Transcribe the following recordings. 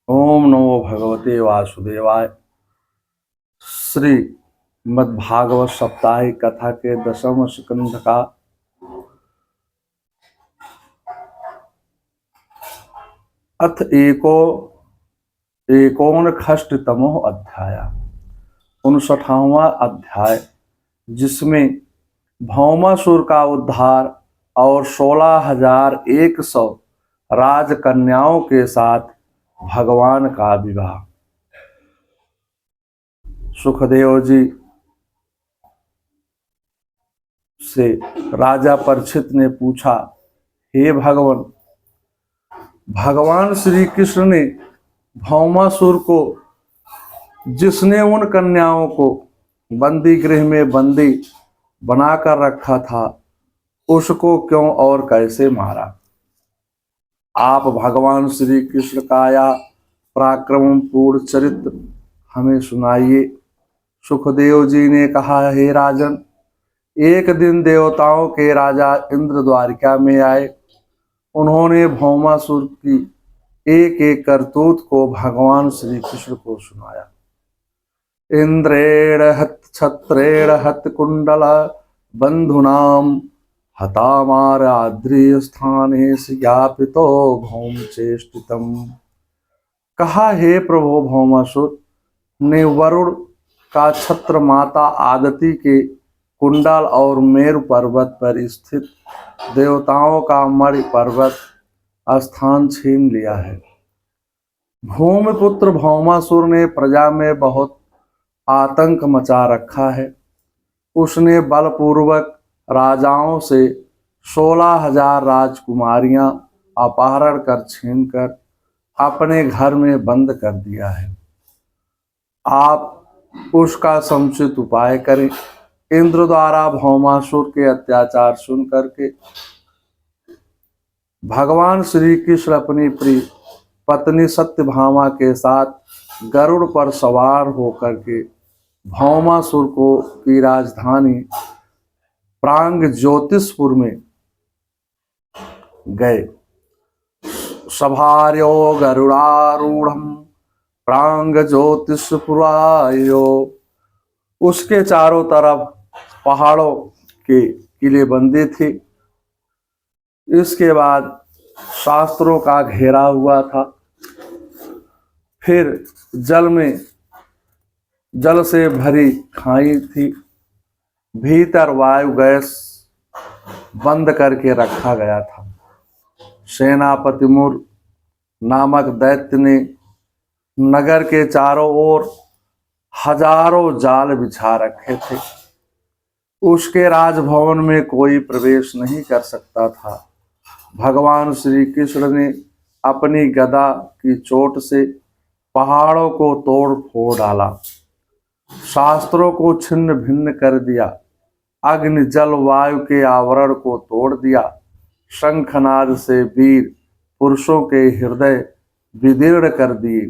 ओम नमो भगवते वासुदेवाय। श्रीमद्भागवत साप्ताहिक कथा के दशम स्कंध का अथ एकोनषष्टितमो अध्याय, 59वां अध्याय, जिसमें भौमासुर का उद्धार और 16,100 राजकन्याओं के साथ भगवान का विवाह। सुखदेव जी से राजा परीक्षित ने पूछा, हे भगवान श्री कृष्ण ने भौमासुर को, जिसने उन कन्याओं को बंदी गृह में बंदी बनाकर रखा था, उसको क्यों और कैसे मारा? आप भगवान श्री कृष्ण का या पराक्रम पूर्ण चरित्र हमें सुनाइए। सुखदेव जी ने कहा, हे राजन, एक दिन देवताओं के राजा इंद्र द्वारिका में आए। उन्होंने भौमासुर की एक एक करतूत को भगवान श्री कृष्ण को सुनाया। इंद्रेण हत छत्रेण हत कुंडल बंधुनाम हतामाराद्रि स्थाने ज्ञापितो भौम चेष्टितम। कहा, हे प्रभु, भौमासुर ने वरुण का छत्र माता आदिति के कुंडल और मेरु पर्वत पर स्थित देवताओं का मणि पर्वत स्थान छीन लिया है। भूमिपुत्र भौमासुर ने प्रजा में बहुत आतंक मचा रखा है। उसने बलपूर्वक राजाओं से 16,000 राजकुमारियां अपहरण कर छीनकर अपने घर में बंद कर दिया है। आप उसका समुचित उपाय करें। इंद्र द्वारा भौमासुर के अत्याचार सुन करके भगवान श्री कृष्ण अपनी प्रिय पत्नी सत्यभामा के साथ गरुड़ पर सवार होकर के भौमासुर की राजधानी प्रांग ज्योतिषपुर में गए। सभार्यो गरुड़ारूढ़ प्रांग ज्योतिषपुरायो। उसके चारों तरफ पहाड़ों के किले बंदी थे। इसके बाद शास्त्रों का घेरा हुआ था। फिर जल से भरी खाई थी। भीतर वायु गैस बंद करके रखा गया था। सेनापति मुर नामक दैत्य ने नगर के चारों ओर हजारों जाल बिछा रखे थे। उसके राजभवन में कोई प्रवेश नहीं कर सकता था। भगवान श्री कृष्ण ने अपनी गदा की चोट से पहाड़ों को तोड़ फोड़ डाला, शास्त्रों को छिन्न भिन्न कर दिया, अग्नि जल वायु के आवरण को तोड़ दिया। शंखनाद से वीर पुरुषों के हृदय विदीर्ण कर दिए।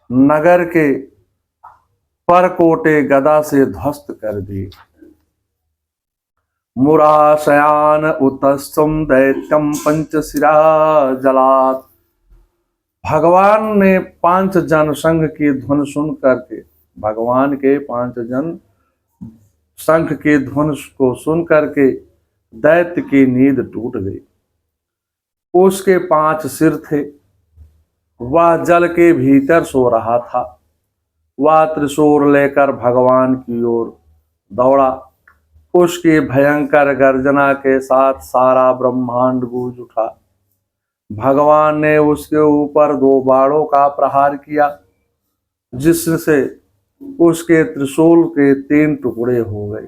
नगर के परकोटे गदा से ध्वस्त कर दिए। मुराशयान उतस्तम दैत्यम पंचशिरा जलात। भगवान ने 5 जन संघ की ध्वन सुन करके, भगवान के 5 जन शंख की ध्वन को सुन करके दैत्य की नींद टूट गई। उसके 5 सिर थे। वह जल के भीतर सो रहा था। वह त्रिशूल लेकर भगवान की ओर दौड़ा। उसकी भयंकर गर्जना के साथ सारा ब्रह्मांड गूंज उठा। भगवान ने उसके ऊपर 2 बाणों का प्रहार किया, जिससे उसके त्रिशूल के 3 टुकड़े हो गए।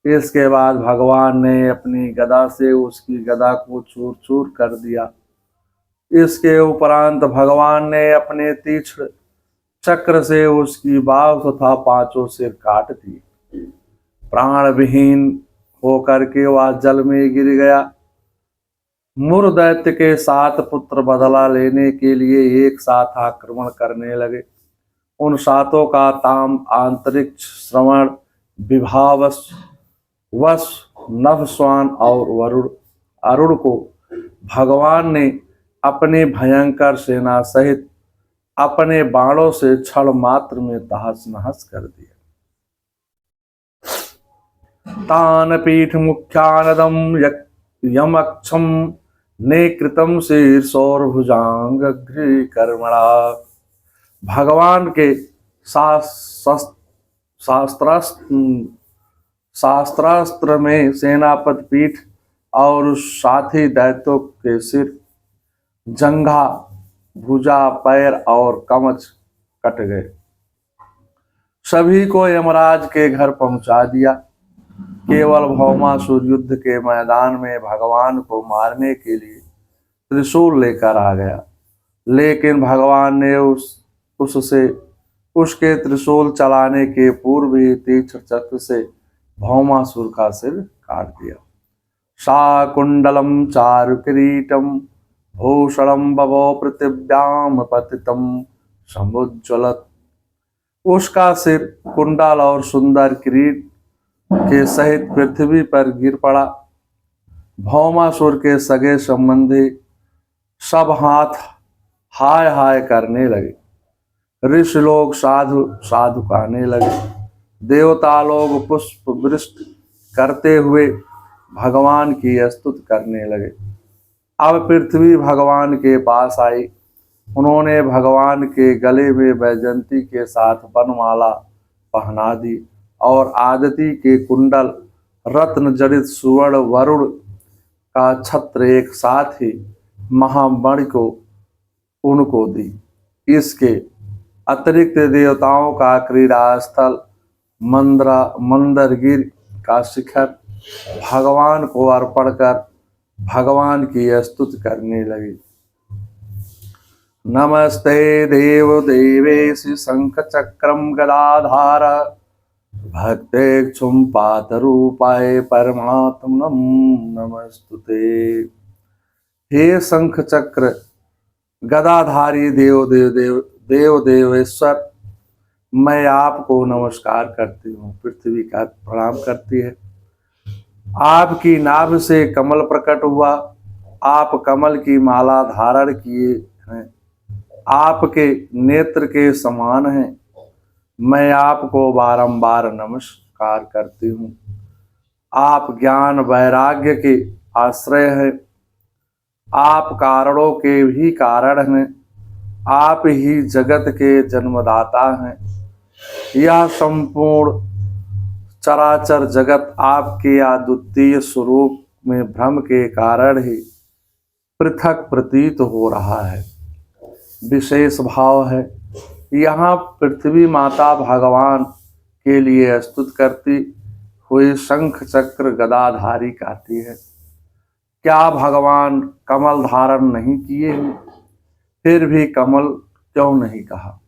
इसके बाद भगवान ने अपनी गदा से उसकी गदा को चूर चूर कर दिया। इसके उपरांत भगवान ने अपने तीक्ष्ण चक्र से उसकी बाह तथा 5 सिर काट दिए। प्राण विहीन होकर के वह जल में गिर गया। मुर दैत्य के 7 पुत्र बदला लेने के लिए एक साथ आक्रमण करने लगे। उन 7 का ताम, अंतरिक्ष, श्रवण, विभावस, वश, नभ, स्वान और अरुण को भगवान ने अपनी भयंकर सेना सहित अपने बाणों से क्षण मात्र में तहस नहस कर दिया। तान पीठ मुख्यानदम यमक्षम ने कृतम शीर्षोर्भुजांग कर्मणा। भगवान के शास्त्रास्त्र में सेनापति पीठ और साथी दैत्यों के सिर, जंघा, भुजा, पैर और कमच कट गए। सभी को यमराज के घर पहुंचा दिया। केवल भौमासुर युद्ध के मैदान में भगवान को मारने के लिए त्रिशूल लेकर आ गया, लेकिन भगवान ने उसके त्रिशूल चलाने के पूर्व ही तीक्ष्ण चक्र से भौमासुर का सिर काट दिया। शाकुंडलम चारु किरीटम भूषणम बभो पृथिव्याम पतितम समुज्ज्वलत। उसका सिर कुंडल और सुंदर किरीट के सहित पृथ्वी पर गिर पड़ा। भौमासुर के सगे संबंधी सब हाथ हाय हाय करने लगे। ऋषि लोग साधु साधु कहने लगे। देवता लोग पुष्प वृष्टि करते हुए भगवान की स्तुति करने लगे। अब पृथ्वी भगवान के पास आई। उन्होंने भगवान के गले में वैजयंती के साथ वनमाला पहना दी और आदिति के कुंडल, रत्न जड़ित सुवर्ण, वरुण का छत्र एक साथ ही महामणि को उनको दी। इसके अतिरिक्त देवताओं का क्रीड़ा स्थल मंदरगिरी का शिखर भगवान को अर्पण कर भगवान की स्तुति करने लगी। नमस्ते देव देवेश शंख चक्रम गदाधार भक्तेक्षुम पातरूपाय परमात्मनम नमस्तुते। हे शंख चक्र गदाधारी देव देवेश्वर, मैं आपको नमस्कार करती हूँ। पृथ्वी का प्रणाम करती है। आपकी नाभ से कमल प्रकट हुआ। आप कमल की माला धारण किए हैं। आपके नेत्र के समान हैं। मैं आपको बारंबार नमस्कार करती हूँ। आप ज्ञान वैराग्य के आश्रय हैं। आप कारणों के भी कारण हैं। आप ही जगत के जन्मदाता हैं। यह संपूर्ण चराचर जगत आपके अद्वितीय स्वरूप में भ्रम के कारण ही पृथक प्रतीत हो रहा है। विशेष भाव है। यहाँ पृथ्वी माता भगवान के लिए स्तुति करती हुई शंख चक्र गदाधारी कहती है, क्या भगवान कमल धारण नहीं किए हैं? फिर भी कमल क्यों नहीं कहा?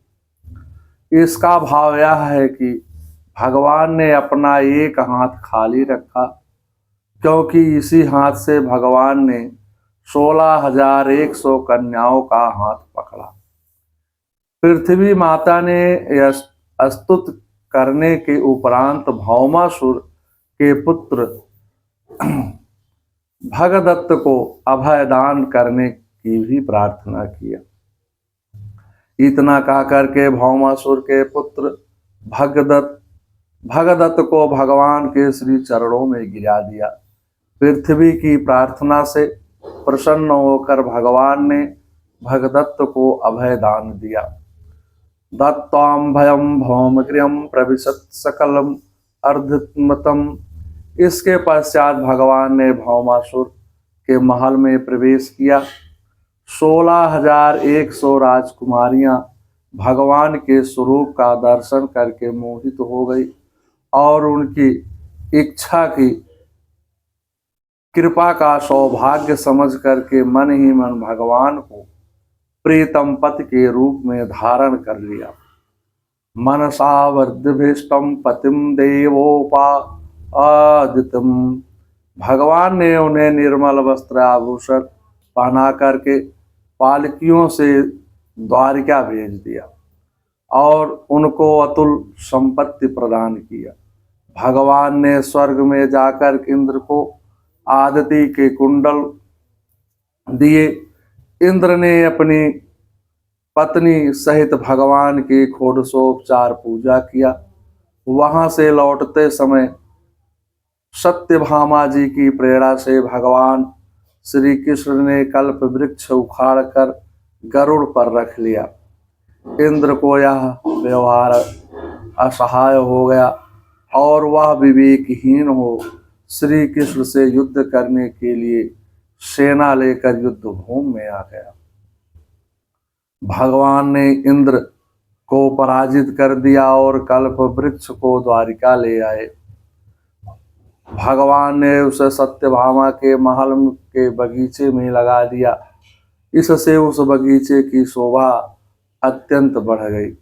इसका भाव यह है कि भगवान ने अपना एक हाथ खाली रखा, क्योंकि इसी हाथ से भगवान ने 16,100 कन्याओं का हाथ पकड़ा। पृथ्वी माता ने स्तुति करने के उपरांत भौमासुर के पुत्र भगदत्त को अभय दान करने की भी प्रार्थना किया। इतना कह करके भौमासुर के पुत्र भगदत्त को भगवान के श्री चरणों में गिरा दिया। पृथ्वी की प्रार्थना से प्रसन्न होकर भगवान ने भगदत्त को अभय दान दिया। दत्ताम भयम भौमग्र्यम प्रविशत सकलम अर्धमतम। इसके पश्चात भगवान ने भौमासुर के महल में प्रवेश किया। 16,100 राजकुमारियां भगवान के स्वरूप का दर्शन करके मोहित हो गई और उनकी इच्छा की कृपा का सौभाग्य समझ करके मन ही मन भगवान को प्रीतम पति के रूप में धारण कर लिया। मनसा वर्धभीष्टम पतिम देवोपादितम। भगवान ने उन्हें निर्मल वस्त्र आभूषण पहना करके पालकियों से द्वारिका भेज दिया और उनको अतुल संपत्ति प्रदान किया। भगवान ने स्वर्ग में जाकर इंद्र को आदिति के कुंडल दिए। इंद्र ने अपनी पत्नी सहित भगवान की षोडशोपचार पूजा किया। वहां से लौटते समय सत्यभामा जी की प्रेरणा से भगवान श्री कृष्ण ने कल्प वृक्ष उखाड़कर गरुड़ पर रख लिया। इंद्र को यह व्यवहार असहाय हो गया और वह विवेकहीन हो श्री कृष्ण से युद्ध करने के लिए सेना लेकर युद्ध भूमि में आ गया। भगवान ने इंद्र को पराजित कर दिया और कल्प वृक्ष को द्वारिका ले आए। भगवान ने उसे सत्यभामा के महल के बगीचे में लगा दिया। इससे उस बगीचे की शोभा अत्यंत बढ़ गई।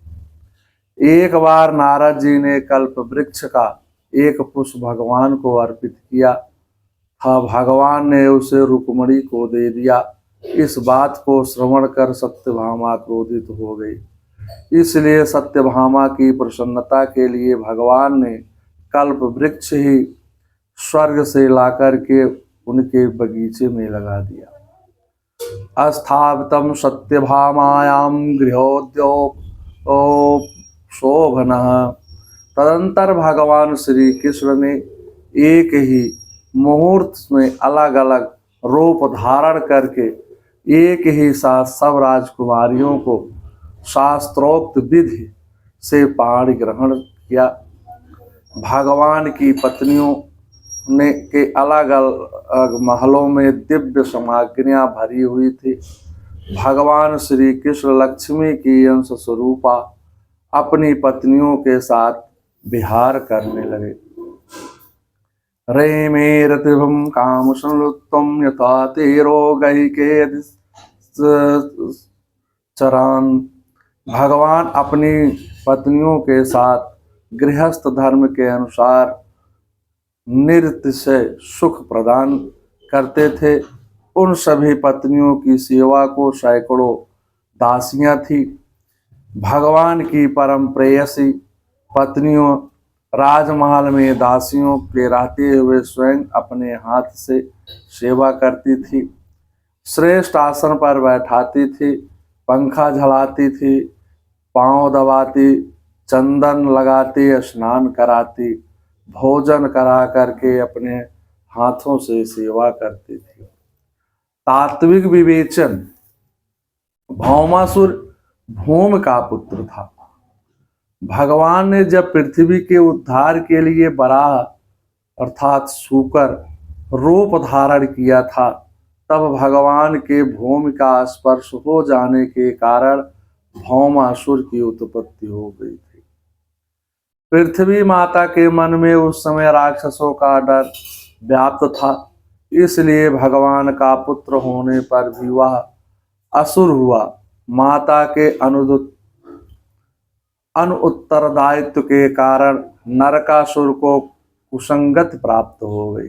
एक बार नारद जी ने कल्प वृक्ष का एक पुष्प भगवान को अर्पित किया था। भगवान ने उसे रुक्मणी को दे दिया। इस बात को श्रवण कर सत्यभामा क्रोधित हो गई। इसलिए सत्यभामा की प्रसन्नता के लिए भगवान ने कल्प वृक्ष ही स्वर्ग से लाकर के उनके बगीचे में लगा दिया। अस्थापितम सत्यभामायां गृहोद्योगशोभनः। तदंतर भगवान श्री कृष्ण ने एक ही मुहूर्त में अलग अलग रूप धारण करके एक ही साथ सब राजकुमारियों को शास्त्रोक्त विधि से पाणी ग्रहण किया। भगवान की पत्नियों ने के अलग अलग महलों में दिव्य सामग्रियां भरी हुई थी। भगवान श्री कृष्ण लक्ष्मी की अंश स्वरूपा अपनी पत्नियों के साथ विहार करने लगे। रे मे रतिभम काम संलुप्तम यथा तेरो गही के चरान। भगवान अपनी पत्नियों के साथ गृहस्थ धर्म के अनुसार नृत्य से सुख प्रदान करते थे। उन सभी पत्नियों की सेवा को सैकड़ों दासियां थी। भगवान की परम प्रेयसी पत्नियों राजमहल में दासियों के रहते हुए स्वयं अपने हाथ से सेवा करती थी। श्रेष्ठ आसन पर बैठाती थी, पंखा झलाती थी, पांव दबाती, चंदन लगाती, स्नान कराती, भोजन करा करके अपने हाथों से सेवा करती थी। तात्विक विवेचन, भौमासुर भूम का पुत्र था। भगवान ने जब पृथ्वी के उद्धार के लिए बराह अर्थात शूकर रूप धारण किया था, तब भगवान के भूमि का स्पर्श हो जाने के कारण भौमासुर की उत्पत्ति हो गई थी। पृथ्वी माता के मन में उस समय राक्षसों का डर व्याप्त था। इसलिए भगवान का पुत्र होने पर भी वह असुर हुआ। माता के अनुत्तरदायित्व के कारण नरकासुर को कुसंगति प्राप्त हो गई।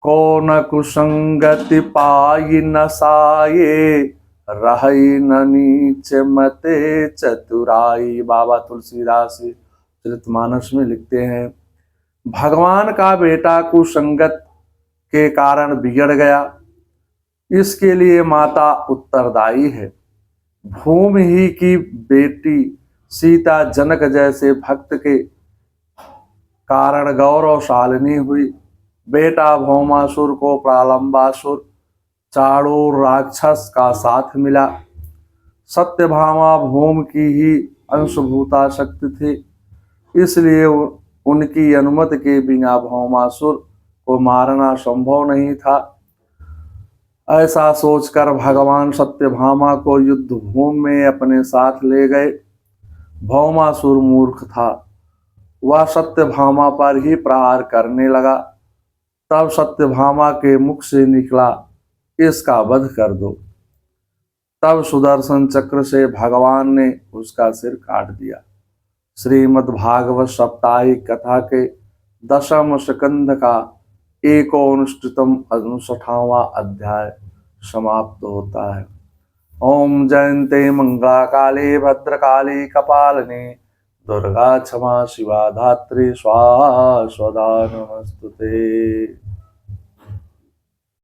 को न कुसंगति पाई न साये, रही न नीच मते चतुराई। बाबा तुलसीदास चरितमानस में लिखते हैं, भगवान का बेटा कुसंगत के कारण बिगड़ गया, इसके लिए माता उत्तरदायी है। भूमि ही की बेटी सीता जनक जैसे भक्त के कारण गौरवशालिनी हुई। बेटा भौमासुर को प्रालंबासुर चाणूर राक्षस का साथ मिला। सत्यभामा भूमि की ही अंशभूता शक्ति थी, इसलिए उनकी अनुमति के बिना भौमासुर को मारना संभव नहीं था। ऐसा सोचकर भगवान सत्यभामा को युद्ध भूमि में अपने साथ ले गए। भौमासुर मूर्ख था, वह सत्यभामा पर ही प्रहार करने लगा। तब सत्यभामा के मुख से निकला, इसका वध कर दो। तब सुदर्शन चक्र से भगवान ने उसका सिर काट दिया। श्रीमद् भागवत साप्ताहिक कथा के 10वें स्कंध का 61वां अध्याय समाप्त होता है। ओम जयंते मंगला काले भद्रकाली कपालिनी दुर्गा क्षमा शिवा धात्री स्वाहा स्वधा नमस्तुते।